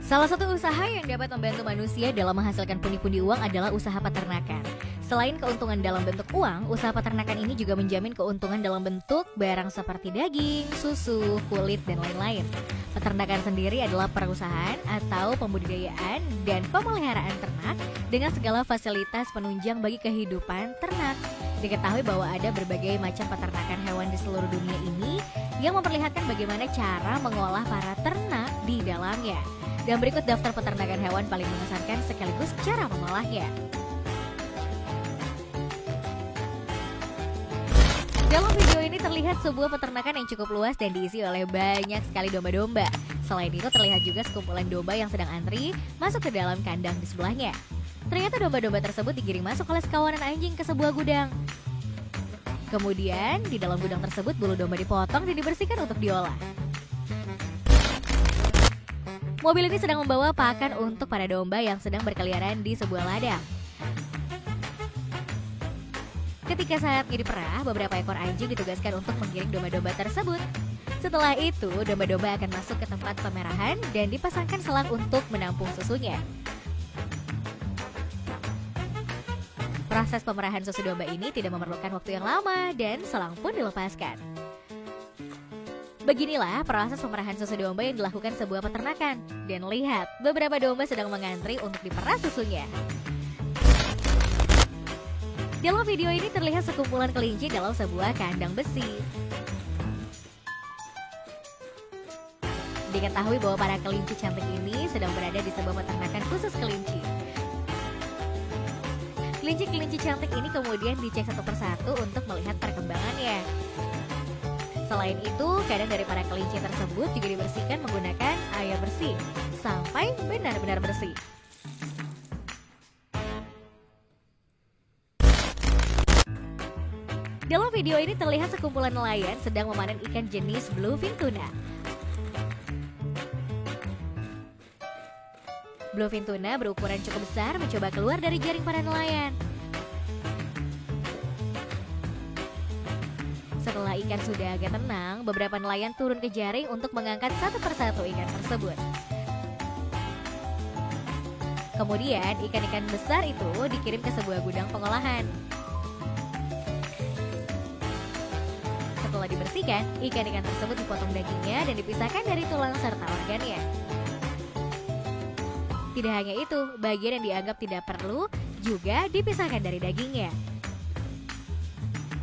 Salah satu usaha yang dapat membantu manusia dalam menghasilkan pundi-pundi uang adalah usaha peternakan. Selain keuntungan dalam bentuk uang, usaha peternakan ini juga menjamin keuntungan dalam bentuk barang seperti daging, susu, kulit, dan lain-lain. Peternakan sendiri adalah perusahaan atau pembudidayaan dan pemeliharaan ternak dengan segala fasilitas penunjang bagi kehidupan ternak. Diketahui bahwa ada berbagai macam peternakan hewan di seluruh dunia ini yang memperlihatkan bagaimana cara mengolah para ternak di dalamnya. Dan berikut daftar peternakan hewan paling mengesankan sekaligus cara mengolahnya. Dalam video ini terlihat sebuah peternakan yang cukup luas dan diisi oleh banyak sekali domba-domba. Selain itu terlihat juga sekumpulan domba yang sedang antri masuk ke dalam kandang di sebelahnya. Ternyata domba-domba tersebut digiring masuk oleh sekawanan anjing ke sebuah gudang. Kemudian di dalam gudang tersebut bulu domba dipotong dan dibersihkan untuk diolah. Mobil ini sedang membawa pakan untuk para domba yang sedang berkeliaran di sebuah ladang. Ketika saatnya diperah, beberapa ekor anjing ditugaskan untuk menggiring domba-domba tersebut. Setelah itu, domba-domba akan masuk ke tempat pemerahan dan dipasangkan selang untuk menampung susunya. Proses pemerahan susu domba ini tidak memerlukan waktu yang lama dan selang pun dilepaskan. Beginilah proses pemerahan susu domba yang dilakukan sebuah peternakan. Dan lihat, beberapa domba sedang mengantri untuk diperah susunya. Dalam video ini terlihat sekumpulan kelinci dalam sebuah kandang besi. Diketahui bahwa para kelinci cantik ini sedang berada di sebuah peternakan khusus kelinci. Kelinci-kelinci cantik ini kemudian dicek satu persatu untuk melihat perkembangannya. Selain itu, kandang dari para kelinci tersebut juga dibersihkan menggunakan air bersih sampai benar-benar bersih. Dalam video ini terlihat sekumpulan nelayan sedang memanen ikan jenis bluefin tuna. Bluefin tuna berukuran cukup besar mencoba keluar dari jaring para nelayan. Setelah ikan sudah agak tenang, beberapa nelayan turun ke jaring untuk mengangkat satu persatu ikan tersebut. Kemudian ikan-ikan besar itu dikirim ke sebuah gudang pengolahan. Setelah dibersihkan, ikan-ikan tersebut dipotong dagingnya dan dipisahkan dari tulang serta organnya. Tidak hanya itu, bagian yang dianggap tidak perlu juga dipisahkan dari dagingnya.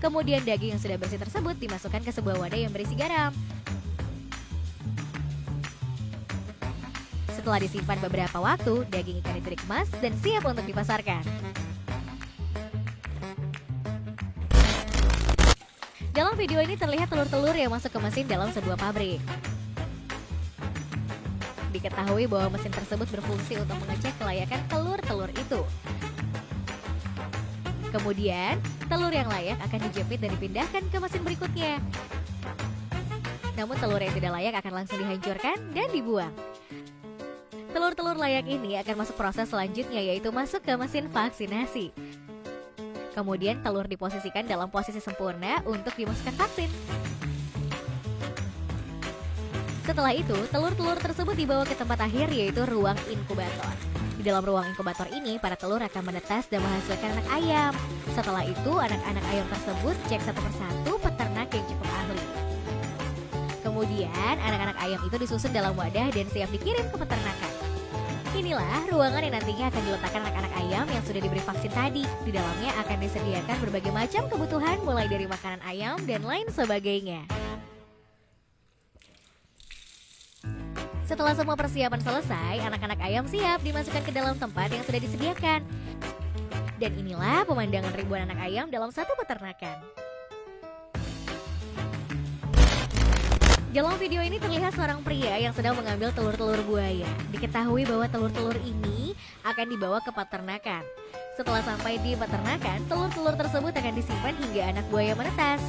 Kemudian daging yang sudah bersih tersebut dimasukkan ke sebuah wadah yang berisi garam. Setelah disimpan beberapa waktu, daging ikan itu dikemas dan siap untuk dipasarkan. Dalam video ini terlihat telur-telur yang masuk ke mesin dalam sebuah pabrik. Diketahui bahwa mesin tersebut berfungsi untuk mengecek kelayakan telur-telur itu. Kemudian, telur yang layak akan dijepit dan dipindahkan ke mesin berikutnya. Namun telur yang tidak layak akan langsung dihancurkan dan dibuang. Telur-telur layak ini akan masuk proses selanjutnya, yaitu masuk ke mesin vaksinasi. Kemudian telur diposisikan dalam posisi sempurna untuk dimasukkan vaksin. Setelah itu, telur-telur tersebut dibawa ke tempat akhir, yaitu ruang inkubator. Di dalam ruang inkubator ini, para telur akan menetas dan menghasilkan anak ayam. Setelah itu, anak-anak ayam tersebut cek satu persatu peternak yang cukup ahli. Kemudian, anak-anak ayam itu disusun dalam wadah dan siap dikirim ke peternakan. Inilah ruangan yang nantinya akan diletakkan anak-anak ayam yang sudah diberi vaksin tadi. Di dalamnya akan disediakan berbagai macam kebutuhan mulai dari makanan ayam dan lain sebagainya. Setelah semua persiapan selesai, anak-anak ayam siap dimasukkan ke dalam tempat yang sudah disediakan. Dan inilah pemandangan ribuan anak ayam dalam satu peternakan. Dalam video ini terlihat seorang pria yang sedang mengambil telur-telur buaya. Diketahui bahwa telur-telur ini akan dibawa ke peternakan. Setelah sampai di peternakan, telur-telur tersebut akan disimpan hingga anak buaya menetas.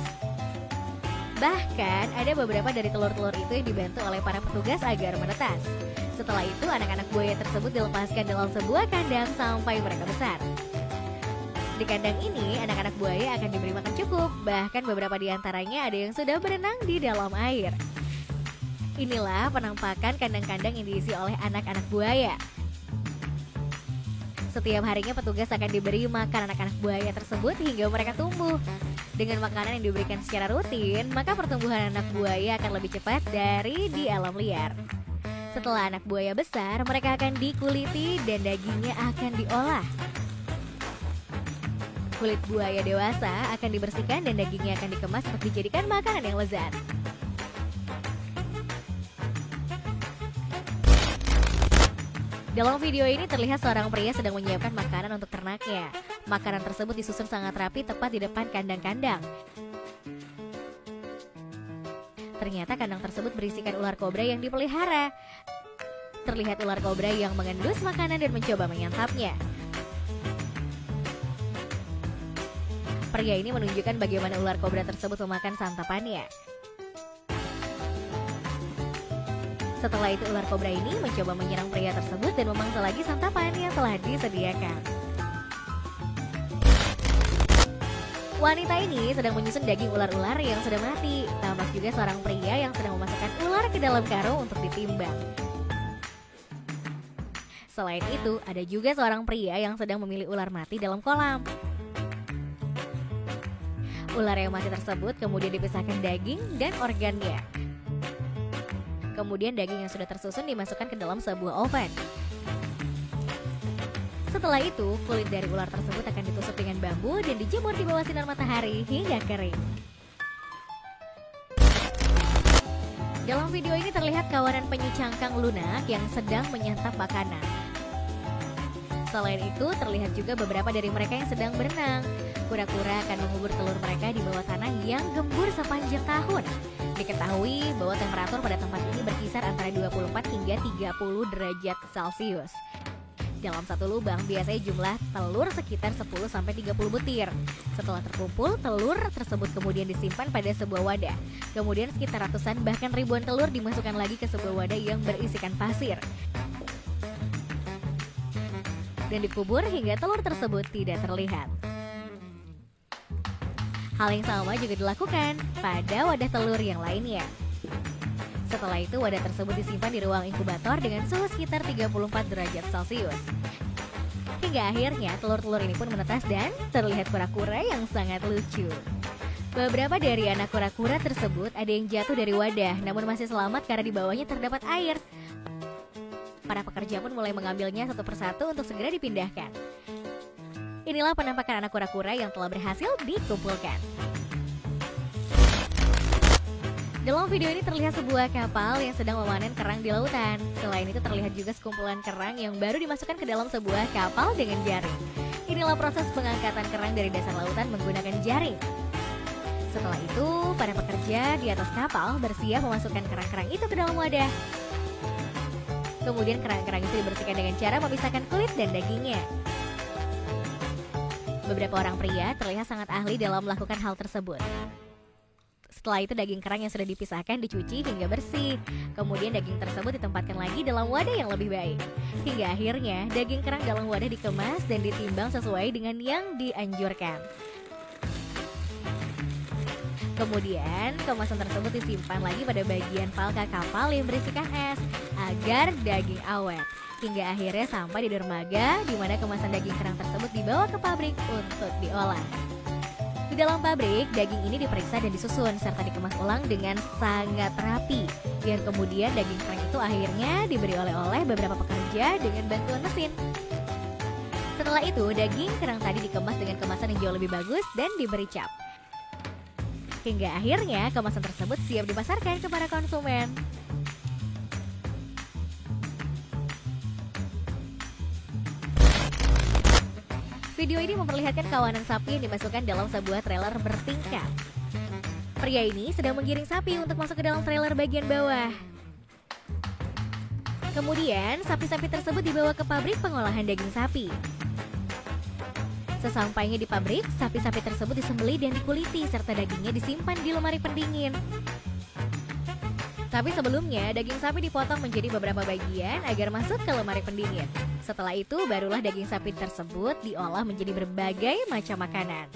Bahkan ada beberapa dari telur-telur itu yang dibantu oleh para petugas agar menetas. Setelah itu anak-anak buaya tersebut dilepaskan dalam sebuah kandang sampai mereka besar. Di kandang ini anak-anak buaya akan diberi makan cukup. Bahkan beberapa di antaranya ada yang sudah berenang di dalam air. Inilah penampakan kandang-kandang yang diisi oleh anak-anak buaya. Setiap harinya petugas akan diberi makan anak-anak buaya tersebut hingga mereka tumbuh. Dengan makanan yang diberikan secara rutin, maka pertumbuhan anak buaya akan lebih cepat dari di alam liar. Setelah anak buaya besar, mereka akan dikuliti dan dagingnya akan diolah. Kulit buaya dewasa akan dibersihkan dan dagingnya akan dikemas untuk dijadikan makanan yang lezat. Dalam video ini terlihat seorang pria sedang menyiapkan makanan untuk ternaknya. Makanan tersebut disusun sangat rapi tepat di depan kandang-kandang. Ternyata kandang tersebut berisikan ular kobra yang dipelihara. Terlihat ular kobra yang mengendus makanan dan mencoba menyantapnya. Pria ini menunjukkan bagaimana ular kobra tersebut memakan santapannya. Setelah itu ular kobra ini mencoba menyerang pria tersebut dan memangsa lagi santapan yang telah disediakan. Wanita ini sedang menyusun daging ular-ular yang sudah mati. Tampak juga seorang pria yang sedang memasukkan ular ke dalam karung untuk ditimbang. Selain itu, ada juga seorang pria yang sedang memilih ular mati dalam kolam. Ular yang mati tersebut kemudian dipisahkan daging dan organnya. Kemudian daging yang sudah tersusun dimasukkan ke dalam sebuah oven. Setelah itu, kulit dari ular tersebut akan ditusuk dengan bambu dan dijemur di bawah sinar matahari hingga kering. Dalam video ini terlihat kawanan penyu cangkang lunak yang sedang menyantap makanan. Selain itu, terlihat juga beberapa dari mereka yang sedang berenang. Kura-kura akan mengubur telur mereka di bawah tanah yang gembur sepanjang tahun. Diketahui bahwa temperatur pada tempat ini berkisar antara 24 hingga 30 derajat Celcius. Dalam satu lubang biasanya jumlah telur sekitar 10-30 butir. Setelah terkumpul, telur tersebut kemudian disimpan pada sebuah wadah. Kemudian sekitar ratusan bahkan ribuan telur dimasukkan lagi ke sebuah wadah yang berisikan pasir. Dan dikubur hingga telur tersebut tidak terlihat. Hal yang sama juga dilakukan pada wadah telur yang lainnya. Setelah itu wadah tersebut disimpan di ruang inkubator dengan suhu sekitar 34 derajat Celcius. Hingga akhirnya telur-telur ini pun menetas dan terlihat kura-kura yang sangat lucu. Beberapa dari anak kura-kura tersebut ada yang jatuh dari wadah namun masih selamat karena di bawahnya terdapat air. Para pekerja pun mulai mengambilnya satu persatu untuk segera dipindahkan. Inilah penampakan anak kura-kura yang telah berhasil dikumpulkan. Dalam video ini terlihat sebuah kapal yang sedang memanen kerang di lautan. Selain itu terlihat juga sekumpulan kerang yang baru dimasukkan ke dalam sebuah kapal dengan jaring. Inilah proses pengangkatan kerang dari dasar lautan menggunakan jaring. Setelah itu, para pekerja di atas kapal bersiap memasukkan kerang-kerang itu ke dalam wadah. Kemudian kerang-kerang itu dibersihkan dengan cara memisahkan kulit dan dagingnya. Beberapa orang pria terlihat sangat ahli dalam melakukan hal tersebut. Setelah itu daging kerang yang sudah dipisahkan dicuci hingga bersih. Kemudian daging tersebut ditempatkan lagi dalam wadah yang lebih baik. Hingga akhirnya daging kerang dalam wadah dikemas dan ditimbang sesuai dengan yang dianjurkan. Kemudian kemasan tersebut disimpan lagi pada bagian palka kapal yang berisikan es agar daging awet. Hingga akhirnya sampai di dermaga di mana kemasan daging kerang tersebut dibawa ke pabrik untuk diolah. Di dalam pabrik, daging ini diperiksa dan disusun serta dikemas ulang dengan sangat rapi. Biar kemudian daging kerang itu akhirnya diberi oleh-oleh beberapa pekerja dengan bantuan mesin. Setelah itu, daging kerang tadi dikemas dengan kemasan yang jauh lebih bagus dan diberi cap. Hingga akhirnya kemasan tersebut siap dipasarkan kepada konsumen. Video ini memperlihatkan kawanan sapi yang dimasukkan dalam sebuah trailer bertingkat. Pria ini sedang menggiring sapi untuk masuk ke dalam trailer bagian bawah. Kemudian, sapi-sapi tersebut dibawa ke pabrik pengolahan daging sapi. Sesampainya di pabrik, sapi-sapi tersebut disembelih dan dikuliti serta dagingnya disimpan di lemari pendingin. Tapi sebelumnya, daging sapi dipotong menjadi beberapa bagian agar masuk ke lemari pendingin. Setelah itu, barulah daging sapi tersebut diolah menjadi berbagai macam makanan.